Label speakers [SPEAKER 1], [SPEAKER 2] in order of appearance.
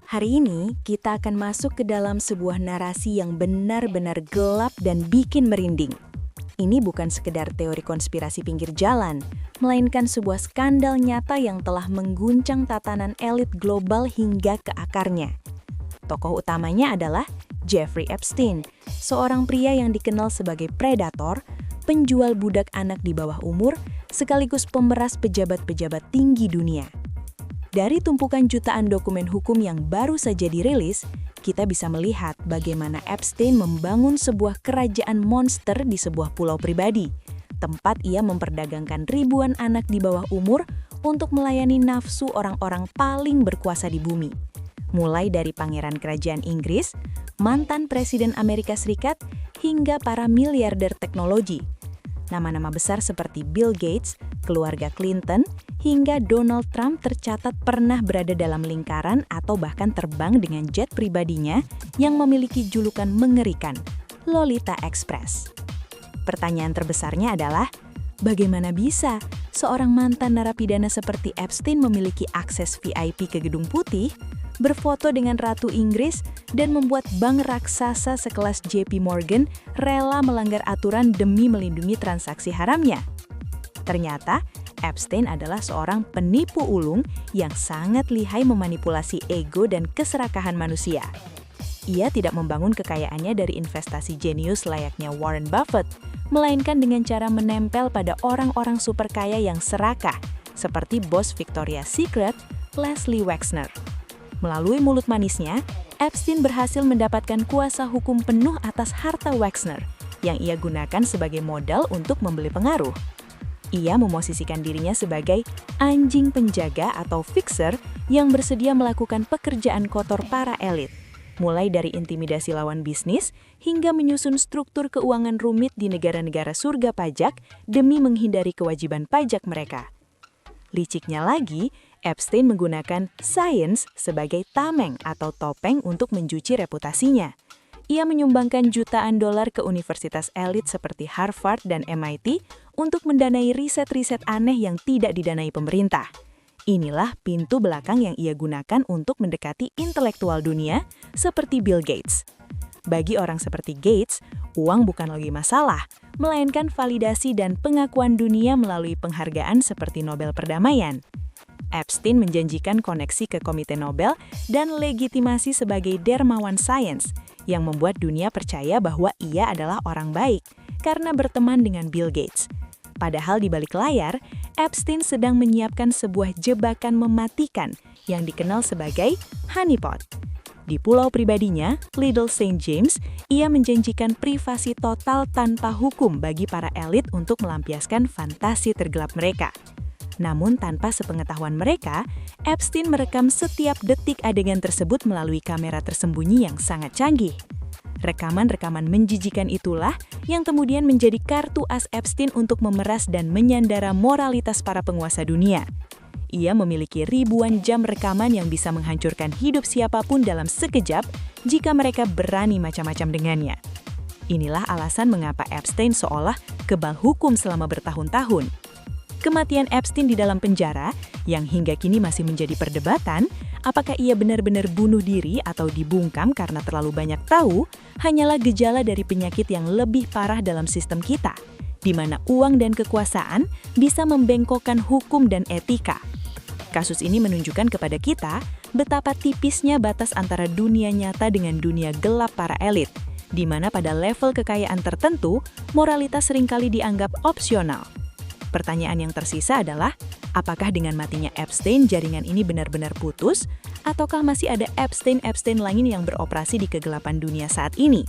[SPEAKER 1] Hari ini, kita akan masuk ke dalam sebuah narasi yang benar-benar gelap dan bikin merinding. Ini bukan sekedar teori konspirasi pinggir jalan, melainkan sebuah skandal nyata yang telah mengguncang tatanan elit global hingga ke akarnya. Tokoh utamanya adalah Jeffrey Epstein, seorang pria yang dikenal sebagai predator, penjual budak anak di bawah umur, sekaligus pemeras pejabat-pejabat tinggi dunia. Dari tumpukan jutaan dokumen hukum yang baru saja dirilis, kita bisa melihat bagaimana Epstein membangun sebuah kerajaan monster di sebuah pulau pribadi, tempat ia memperdagangkan ribuan anak di bawah umur untuk melayani nafsu orang-orang paling berkuasa di bumi. Mulai dari pangeran kerajaan Inggris, mantan presiden Amerika Serikat, hingga para miliarder teknologi. Nama-nama besar seperti Bill Gates, keluarga Clinton, hingga Donald Trump tercatat pernah berada dalam lingkaran atau bahkan terbang dengan jet pribadinya yang memiliki julukan mengerikan, Lolita Express. Pertanyaan terbesarnya adalah, bagaimana bisa seorang mantan narapidana seperti Epstein memiliki akses VIP ke Gedung Putih, berfoto dengan Ratu Inggris, dan membuat bank raksasa sekelas JP Morgan rela melanggar aturan demi melindungi transaksi haramnya? Ternyata, Epstein adalah seorang penipu ulung yang sangat lihai memanipulasi ego dan keserakahan manusia. Ia tidak membangun kekayaannya dari investasi jenius layaknya Warren Buffett, melainkan dengan cara menempel pada orang-orang super kaya yang serakah, seperti bos Victoria's Secret, Leslie Wexner. Melalui mulut manisnya, Epstein berhasil mendapatkan kuasa hukum penuh atas harta Wexner, yang ia gunakan sebagai modal untuk membeli pengaruh. Ia memosisikan dirinya sebagai anjing penjaga atau fixer yang bersedia melakukan pekerjaan kotor para elit, mulai dari intimidasi lawan bisnis hingga menyusun struktur keuangan rumit di negara-negara surga pajak demi menghindari kewajiban pajak mereka. Liciknya lagi, Epstein menggunakan sains sebagai tameng atau topeng untuk mencuci reputasinya. Ia menyumbangkan jutaan dolar ke universitas elit seperti Harvard dan MIT untuk mendanai riset-riset aneh yang tidak didanai pemerintah. Inilah pintu belakang yang ia gunakan untuk mendekati intelektual dunia seperti Bill Gates. Bagi orang seperti Gates, uang bukan lagi masalah, melainkan validasi dan pengakuan dunia melalui penghargaan seperti Nobel Perdamaian. Epstein menjanjikan koneksi ke Komite Nobel dan legitimasi sebagai dermawan sains, yang membuat dunia percaya bahwa ia adalah orang baik karena berteman dengan Bill Gates. Padahal di balik layar, Epstein sedang menyiapkan sebuah jebakan mematikan yang dikenal sebagai honeypot. Di pulau pribadinya, Little St. James, ia menjanjikan privasi total tanpa hukum bagi para elit untuk melampiaskan fantasi tergelap mereka. Namun tanpa sepengetahuan mereka, Epstein merekam setiap detik adegan tersebut melalui kamera tersembunyi yang sangat canggih. Rekaman-rekaman menjijikan itulah yang kemudian menjadi kartu as Epstein untuk memeras dan menyandara moralitas para penguasa dunia. Ia memiliki ribuan jam rekaman yang bisa menghancurkan hidup siapapun dalam sekejap jika mereka berani macam-macam dengannya. Inilah alasan mengapa Epstein seolah kebal hukum selama bertahun-tahun. Kematian Epstein di dalam penjara, yang hingga kini masih menjadi perdebatan, apakah ia benar-benar bunuh diri atau dibungkam karena terlalu banyak tahu, hanyalah gejala dari penyakit yang lebih parah dalam sistem kita, di mana uang dan kekuasaan bisa membengkokkan hukum dan etika. Kasus ini menunjukkan kepada kita betapa tipisnya batas antara dunia nyata dengan dunia gelap para elit, di mana pada level kekayaan tertentu, moralitas seringkali dianggap opsional. Pertanyaan yang tersisa adalah, apakah dengan matinya Epstein jaringan ini benar-benar putus, ataukah masih ada Epstein-Epstein lain yang beroperasi di kegelapan dunia saat ini?